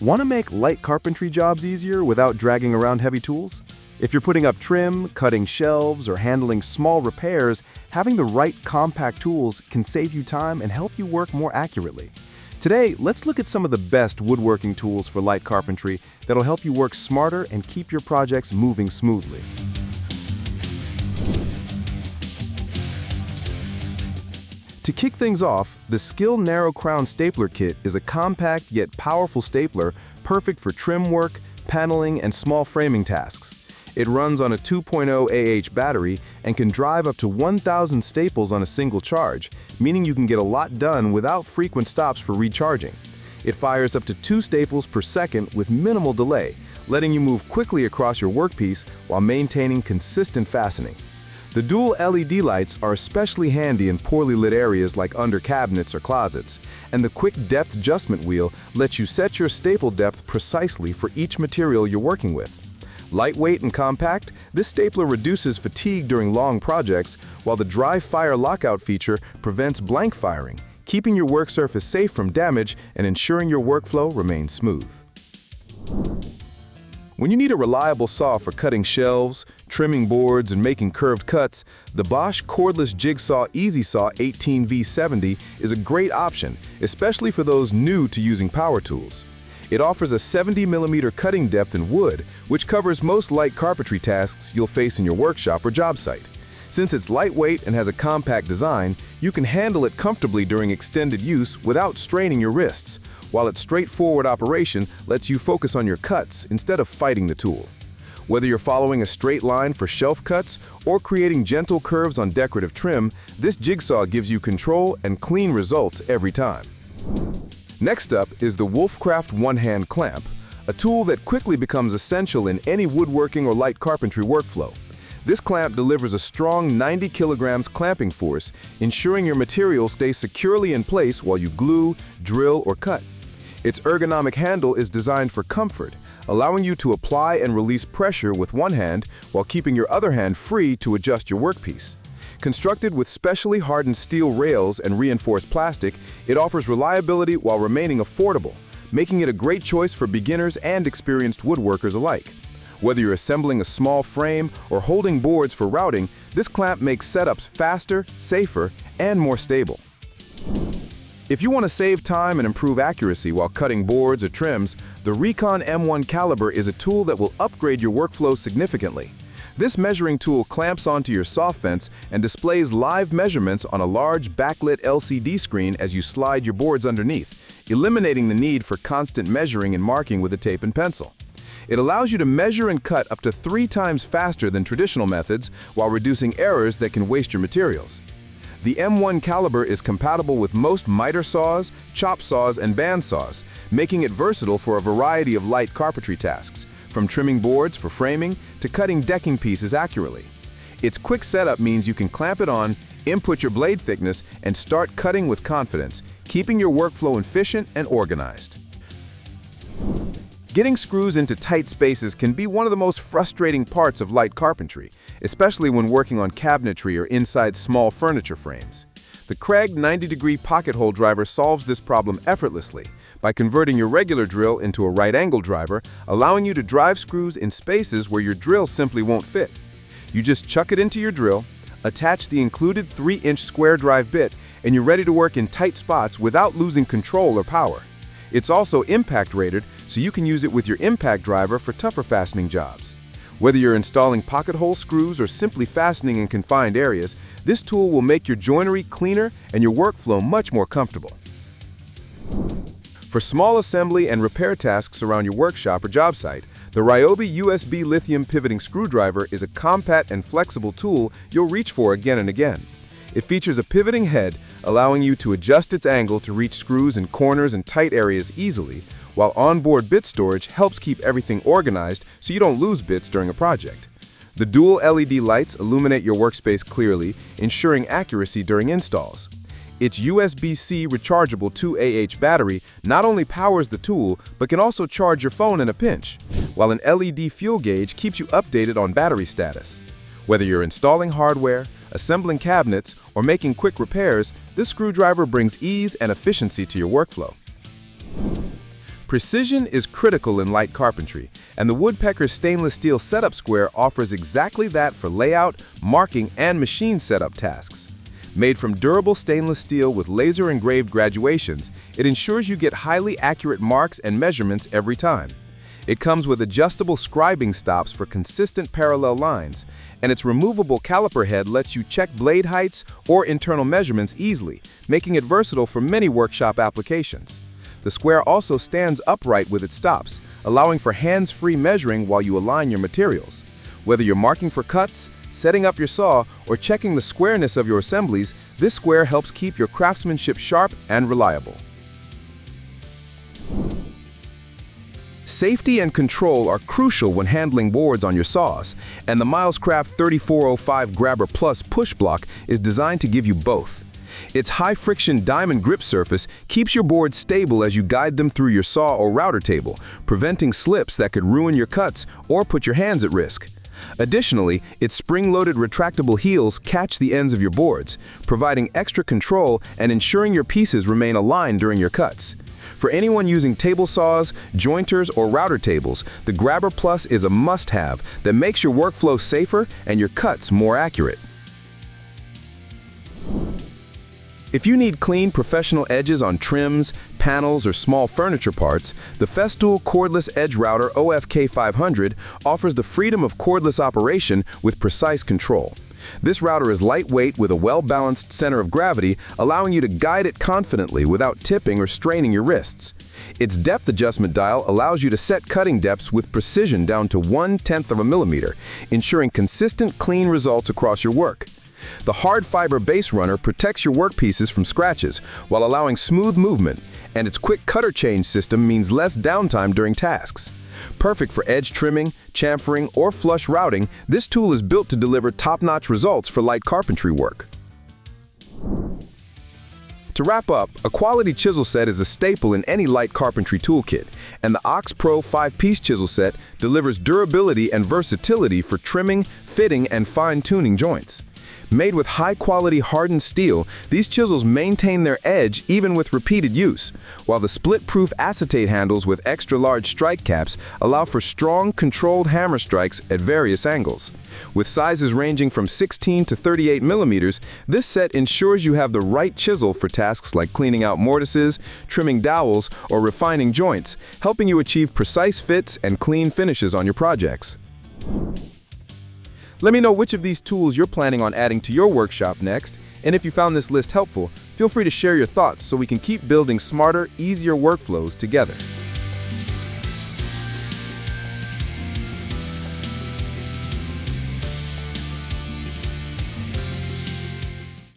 Want to make light carpentry jobs easier without dragging around heavy tools? If you're putting up trim, cutting shelves, or handling small repairs, having the right compact tools can save you time and help you work more accurately. Today, let's look at some of the best woodworking tools for light carpentry that'll help you work smarter and keep your projects moving smoothly. To kick things off, the Skil Narrow Crown Stapler Kit is a compact yet powerful stapler perfect for trim work, paneling, and small framing tasks. It runs on a 2.0 AH battery and can drive up to 1,000 staples on a single charge, meaning you can get a lot done without frequent stops for recharging. It fires up to 2 staples per second with minimal delay, letting you move quickly across your workpiece while maintaining consistent fastening. The dual LED lights are especially handy in poorly lit areas like under cabinets or closets, and the quick depth adjustment wheel lets you set your staple depth precisely for each material you're working with. Lightweight and compact, this stapler reduces fatigue during long projects, while the dry fire lockout feature prevents blank firing, keeping your work surface safe from damage and ensuring your workflow remains smooth. When you need a reliable saw for cutting shelves, trimming boards, and making curved cuts, the Bosch Cordless Jigsaw EasySaw 18V70 is a great option, especially for those new to using power tools. It offers a 70mm cutting depth in wood, which covers most light carpentry tasks you'll face in your workshop or job site. Since it's lightweight and has a compact design, you can handle it comfortably during extended use without straining your wrists, while its straightforward operation lets you focus on your cuts instead of fighting the tool. Whether you're following a straight line for shelf cuts or creating gentle curves on decorative trim, this jigsaw gives you control and clean results every time. Next up is the Wolfcraft one-hand clamp, a tool that quickly becomes essential in any woodworking or light carpentry workflow. This clamp delivers a strong 90 kilograms clamping force, ensuring your material stays securely in place while you glue, drill, or cut. Its ergonomic handle is designed for comfort, allowing you to apply and release pressure with one hand while keeping your other hand free to adjust your workpiece. Constructed with specially hardened steel rails and reinforced plastic, it offers reliability while remaining affordable, making it a great choice for beginners and experienced woodworkers alike. Whether you're assembling a small frame or holding boards for routing, this clamp makes setups faster, safer, and more stable. If you want to save time and improve accuracy while cutting boards or trims, the REEKON M1 Caliber is a tool that will upgrade your workflow significantly. This measuring tool clamps onto your saw fence and displays live measurements on a large backlit LCD screen as you slide your boards underneath, eliminating the need for constant measuring and marking with a tape and pencil. It allows you to measure and cut up to 3 times faster than traditional methods while reducing errors that can waste your materials. The M1 Caliber is compatible with most miter saws, chop saws, and band saws, making it versatile for a variety of light carpentry tasks, from trimming boards for framing to cutting decking pieces accurately. Its quick setup means you can clamp it on, input your blade thickness, and start cutting with confidence, keeping your workflow efficient and organized. Getting screws into tight spaces can be one of the most frustrating parts of light carpentry, especially when working on cabinetry or inside small furniture frames. The Kreg 90-degree pocket hole driver solves this problem effortlessly by converting your regular drill into a right-angle driver, allowing you to drive screws in spaces where your drill simply won't fit. You just chuck it into your drill, attach the included 3-inch square drive bit, and you're ready to work in tight spots without losing control or power. It's also impact rated, so you can use it with your impact driver for tougher fastening jobs. Whether you're installing pocket hole screws or simply fastening in confined areas, this tool will make your joinery cleaner and your workflow much more comfortable. For small assembly and repair tasks around your workshop or job site, the Ryobi USB Lithium pivoting screwdriver is a compact and flexible tool you'll reach for again and again. It features a pivoting head, allowing you to adjust its angle to reach screws in corners and tight areas easily, while onboard bit storage helps keep everything organized so you don't lose bits during a project. The dual LED lights illuminate your workspace clearly, ensuring accuracy during installs. Its USB-C rechargeable 2Ah battery not only powers the tool, but can also charge your phone in a pinch, while an LED fuel gauge keeps you updated on battery status. Whether you're installing hardware, assembling cabinets, or making quick repairs, this screwdriver brings ease and efficiency to your workflow. Precision is critical in light carpentry, and the Woodpecker stainless steel setup square offers exactly that for layout, marking, and machine setup tasks. Made from durable stainless steel with laser-engraved graduations, it ensures you get highly accurate marks and measurements every time. It comes with adjustable scribing stops for consistent parallel lines, and its removable caliper head lets you check blade heights or internal measurements easily, making it versatile for many workshop applications. The square also stands upright with its stops, allowing for hands-free measuring while you align your materials. Whether you're marking for cuts, setting up your saw, or checking the squareness of your assemblies, this square helps keep your craftsmanship sharp and reliable. Safety and control are crucial when handling boards on your saws, and the Milescraft 3405 GrabberPLUS push block is designed to give you both. Its high-friction diamond grip surface keeps your board stable as you guide them through your saw or router table, preventing slips that could ruin your cuts or put your hands at risk. Additionally, its spring-loaded retractable heels catch the ends of your boards, providing extra control and ensuring your pieces remain aligned during your cuts. For anyone using table saws, jointers, or router tables, the GrabberPLUS is a must-have that makes your workflow safer and your cuts more accurate. If you need clean, professional edges on trims, panels, or small furniture parts, the Festool Cordless Edge Router OFK 500 offers the freedom of cordless operation with precise control. This router is lightweight with a well-balanced center of gravity, allowing you to guide it confidently without tipping or straining your wrists. Its depth adjustment dial allows you to set cutting depths with precision down to 1/10 of a millimeter, ensuring consistent, clean results across your work. The hard fiber base runner protects your workpieces from scratches while allowing smooth movement, and its quick cutter change system means less downtime during tasks. Perfect for edge trimming, chamfering, or flush routing, this tool is built to deliver top-notch results for light carpentry work. To wrap up, a quality chisel set is a staple in any light carpentry toolkit, and the OxPro 5-piece chisel set delivers durability and versatility for trimming, fitting, and fine-tuning joints. Made with high-quality hardened steel, these chisels maintain their edge even with repeated use, while the split-proof acetate handles with extra-large strike caps allow for strong, controlled hammer strikes at various angles. With sizes ranging from 16 to 38 millimeters, this set ensures you have the right chisel for tasks like cleaning out mortises, trimming dowels, or refining joints, helping you achieve precise fits and clean finishes on your projects. Let me know which of these tools you're planning on adding to your workshop next, and if you found this list helpful, feel free to share your thoughts so we can keep building smarter, easier workflows together.